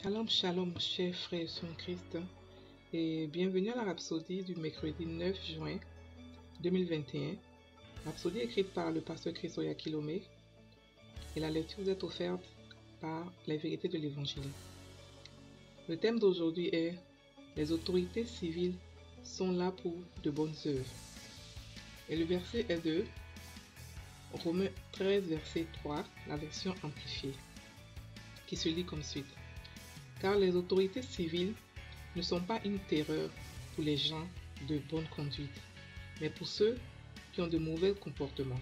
Shalom, shalom, chers frères et sœurs en Christ, et bienvenue à la Rhapsodie du mercredi 9 juin 2021. Rhapsodie écrite par le pasteur Chris Oyakilome, et la lecture vous est offerte par la vérité de l'Évangile. Le thème d'aujourd'hui est « Les autorités civiles sont là pour de bonnes œuvres ». Et le verset est de Romains 13, verset 3, la version amplifiée, qui se lit comme suit. Car les autorités civiles ne sont pas une terreur pour les gens de bonne conduite, mais pour ceux qui ont de mauvais comportements.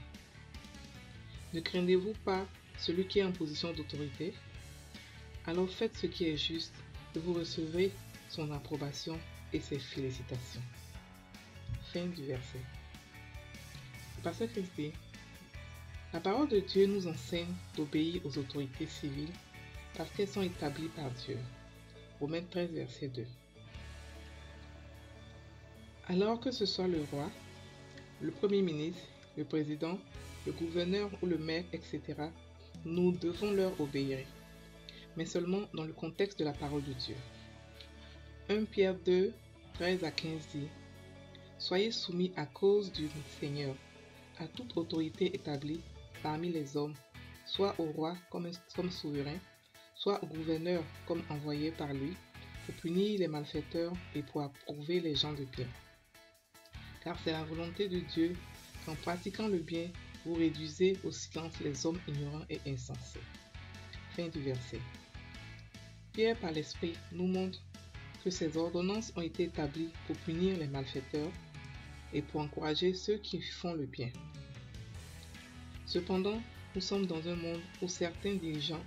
Ne craignez-vous pas celui qui est en position d'autorité? Alors faites ce qui est juste et vous recevrez son approbation et ses félicitations. Fin du verset. Le pasteur Christ dit, la parole de Dieu nous enseigne d'obéir aux autorités civiles parce qu'elles sont établies par Dieu. Romains 13, verset 2. Alors que ce soit le roi, le premier ministre, le président, le gouverneur ou le maire, etc., nous devons leur obéir, mais seulement dans le contexte de la parole de Dieu. 1 Pierre 2, 13 à 15 dit « Soyez soumis à cause du Seigneur à toute autorité établie parmi les hommes, soit au roi comme souverain, soit au gouverneur comme envoyé par lui, pour punir les malfaiteurs et pour approuver les gens de bien. Car c'est la volonté de Dieu qu'en pratiquant le bien, vous réduisez au silence les hommes ignorants et insensés. » Fin du verset. Pierre, par l'Esprit, nous montre que ces ordonnances ont été établies pour punir les malfaiteurs et pour encourager ceux qui font le bien. Cependant, nous sommes dans un monde où certains dirigeants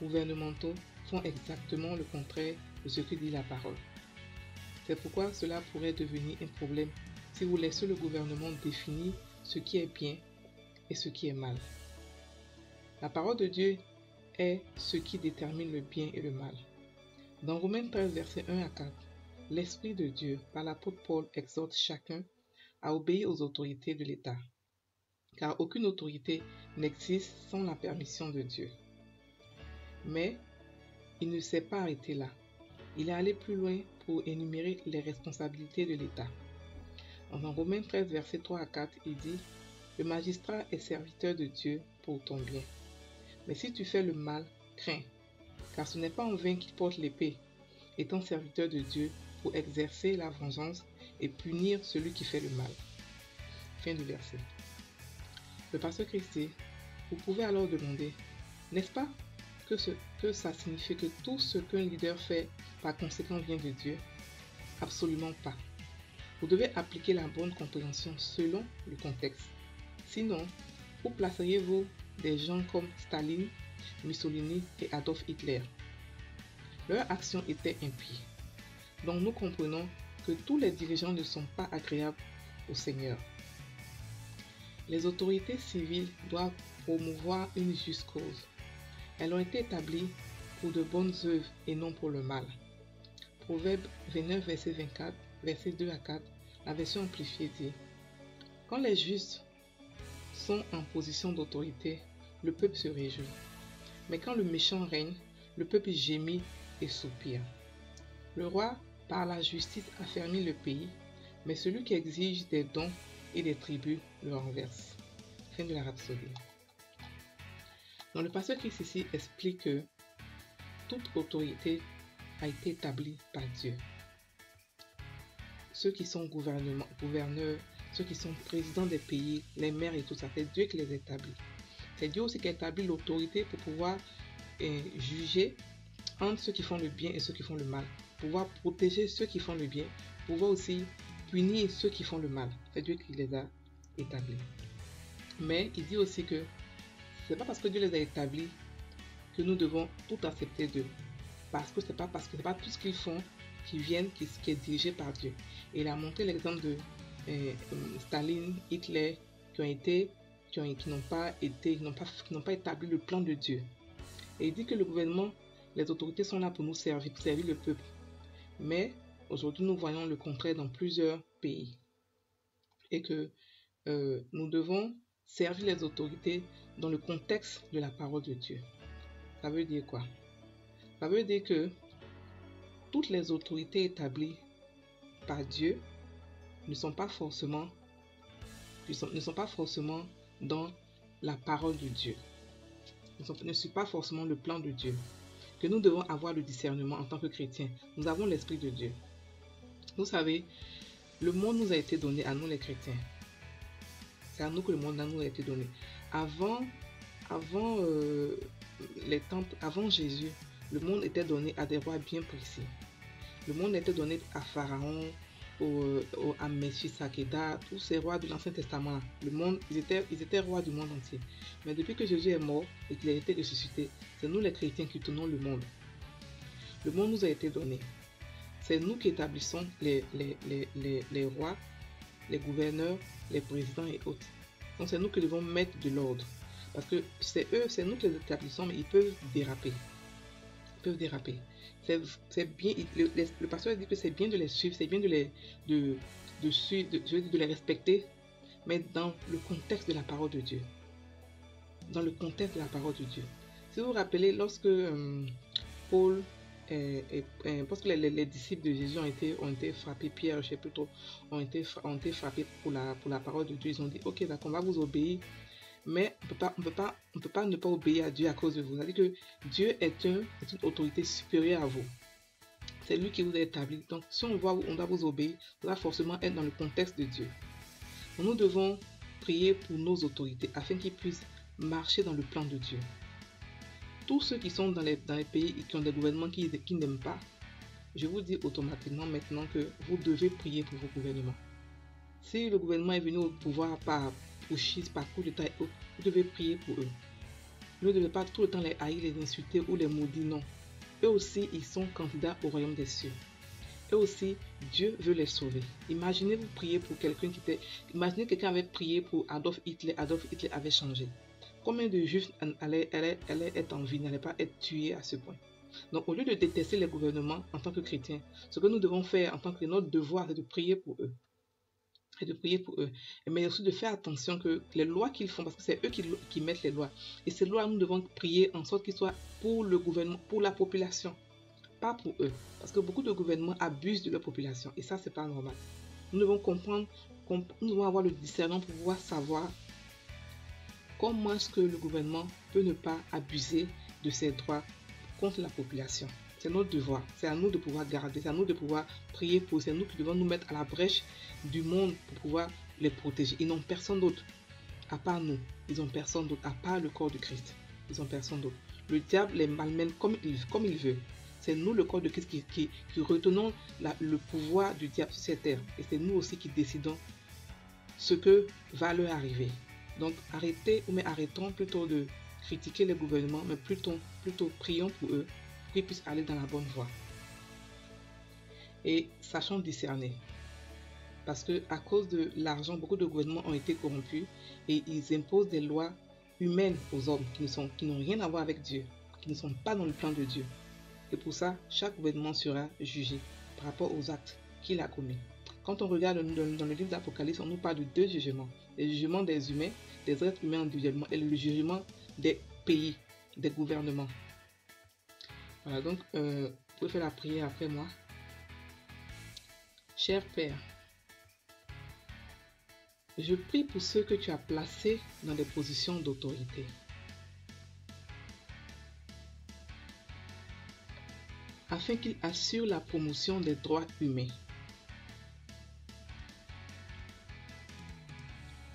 gouvernementaux font exactement le contraire de ce que dit la parole. C'est pourquoi cela pourrait devenir un problème si vous laissez le gouvernement définir ce qui est bien et ce qui est mal. La parole de Dieu est ce qui détermine le bien et le mal. Dans Romains 13, versets 1 à 4, l'Esprit de Dieu, par l'apôtre Paul, exhorte chacun à obéir aux autorités de l'État, car aucune autorité n'existe sans la permission de Dieu. Mais il ne s'est pas arrêté là. Il est allé plus loin pour énumérer les responsabilités de l'État. Dans Romains 13, versets 3 à 4, il dit « Le magistrat est serviteur de Dieu pour ton bien. Mais si tu fais le mal, crains, car ce n'est pas en vain qu'il porte l'épée, étant serviteur de Dieu pour exercer la vengeance et punir celui qui fait le mal. » Fin du verset. Le pasteur Christ dit, vous pouvez alors demander, n'est-ce pas que ça signifie que tout ce qu'un leader fait par conséquent vient de Dieu? Absolument pas. Vous devez appliquer la bonne compréhension selon le contexte. Sinon, où placeriez-vous des gens comme Staline, Mussolini et Adolf Hitler? Leur action était impie. Donc nous comprenons que tous les dirigeants ne sont pas agréables au Seigneur. Les autorités civiles doivent promouvoir une juste cause. Elles ont été établies pour de bonnes œuvres et non pour le mal. Proverbe 29, verset 24, verset 2 à 4, la version amplifiée dit « Quand les justes sont en position d'autorité, le peuple se réjouit. Mais quand le méchant règne, le peuple gémit et soupire. Le roi, par la justice, affermit le pays, mais celui qui exige des dons et des tributs le renverse. » Fin de la Rhapsodie. Donc le pasteur Christ ici explique que toute autorité a été établie par Dieu. Ceux qui sont gouverneurs, ceux qui sont présidents des pays, les maires et tout ça, c'est Dieu qui les établit. C'est Dieu aussi qui a établi l'autorité pour pouvoir juger entre ceux qui font le bien et ceux qui font le mal, pouvoir protéger ceux qui font le bien, pouvoir aussi punir ceux qui font le mal. C'est Dieu qui les a établis. Mais il dit aussi que ce n'est pas parce que Dieu les a établis que nous devons tout accepter d'eux. Parce que ce n'est pas tout ce qu'ils font qui est dirigé par Dieu. Et il a montré l'exemple de Staline, Hitler, qui n'ont pas établi le plan de Dieu. Et il dit que le gouvernement, les autorités sont là pour nous servir, pour servir le peuple. Mais aujourd'hui, nous voyons le contraire dans plusieurs pays. Et que nous devons servir les autorités dans le contexte de la parole de Dieu. Ça veut dire quoi? Ça veut dire que toutes les autorités établies par Dieu ne sont pas forcément dans la parole de Dieu. Ne suivent pas forcément le plan de Dieu. Que nous devons avoir le discernement en tant que chrétiens. Nous avons l'Esprit de Dieu. Vous savez, le monde nous a été donné à nous les chrétiens. C'est à nous que le monde nous a été donné. Avant les temps, avant Jésus, le monde était donné à des rois bien précis. Le monde était donné à Pharaon, à Meshisakeda, tous ces rois de l'Ancien Testament. Le monde, ils étaient rois du monde entier. Mais depuis que Jésus est mort et qu'il a été ressuscité, c'est nous les chrétiens qui tenons le monde. Le monde nous a été donné. C'est nous qui établissons les rois, les gouverneurs, les présidents et autres. Donc c'est nous qui devons mettre de l'ordre. Parce que c'est nous qui les établissons, mais ils peuvent déraper. C'est bien, le pasteur dit que c'est bien de les suivre, c'est bien de les respecter, mais dans le contexte de la parole de Dieu. Dans le contexte de la parole de Dieu. Si vous vous rappelez, lorsque Paul, parce que les disciples de Jésus ont été frappés, Pierre, je sais plus trop, ont été frappés pour la parole de Dieu, ils ont dit, ok, d'accord, on va vous obéir. Mais on peut pas ne pas obéir à Dieu à cause de vous. C'est-à-dire que Dieu est une autorité supérieure à vous. C'est lui qui vous a établi. Donc, si on doit vous obéir, on doit forcément être dans le contexte de Dieu. Donc, nous devons prier pour nos autorités afin qu'ils puissent marcher dans le plan de Dieu. Tous ceux qui sont dans les pays et qui ont des gouvernements qui n'aiment pas, je vous dis automatiquement maintenant que vous devez prier pour vos gouvernements. Si le gouvernement est venu au pouvoir par coup d'état et autres, vous devez prier pour eux. Vous ne devez pas tout le temps les haïr, les insulter ou les maudire, non. Eux aussi, ils sont candidats au royaume des cieux. Eux aussi, Dieu veut les sauver. Imaginez-vous prier pour quelqu'un Imaginez quelqu'un avait prié pour Adolf Hitler avait changé. Combien de juifs allaient être en vie, n'allaient pas être tués à ce point? Donc, au lieu de détester les gouvernements en tant que chrétiens, ce que nous devons faire en tant que notre devoir, c'est de prier pour eux. Mais aussi de faire attention que les lois qu'ils font, parce que c'est eux qui mettent les lois, et ces lois, nous devons prier en sorte qu'ils soient pour le gouvernement, pour la population, pas pour eux, parce que beaucoup de gouvernements abusent de leur population, et ça, c'est pas normal. Nous devons comprendre, nous devons avoir le discernement pour pouvoir savoir comment est-ce que le gouvernement peut ne pas abuser de ses droits contre la population. C'est notre devoir, c'est à nous de pouvoir garder, c'est à nous de pouvoir prier pour, c'est nous qui devons nous mettre à la brèche du monde pour pouvoir les protéger. Ils n'ont personne d'autre, à part nous. Ils n'ont personne d'autre, à part le corps de Christ. Ils n'ont personne d'autre. Le diable les malmène comme il veut. C'est nous, le corps de Christ, qui retenons le pouvoir du diable sur cette terre. Et c'est nous aussi qui décidons ce que va leur arriver. Donc arrêtons plutôt de critiquer les gouvernements, mais plutôt prions pour eux, pour qu'ils puissent aller dans la bonne voie. Et sachons discerner. Parce que à cause de l'argent, beaucoup de gouvernements ont été corrompus et ils imposent des lois humaines aux hommes qui n'ont rien à voir avec Dieu, qui ne sont pas dans le plan de Dieu. Et pour ça, chaque gouvernement sera jugé par rapport aux actes qu'il a commis. Quand on regarde dans le livre d'Apocalypse, on nous parle de deux jugements. Le jugement des humains, des êtres humains individuellement, et le jugement des pays, des gouvernements. Voilà, donc, vous pouvez faire la prière après moi. Cher Père, je prie pour ceux que tu as placés dans des positions d'autorité. Afin qu'ils assurent la promotion des droits humains,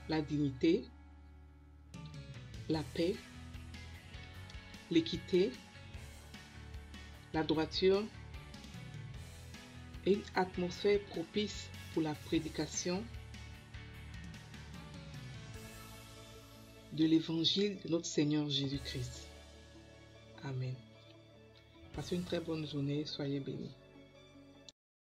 la dignité, la paix, l'équité, la droiture et une atmosphère propice pour la prédication de l'évangile de notre Seigneur Jésus-Christ. Amen. Passez une très bonne journée, soyez bénis.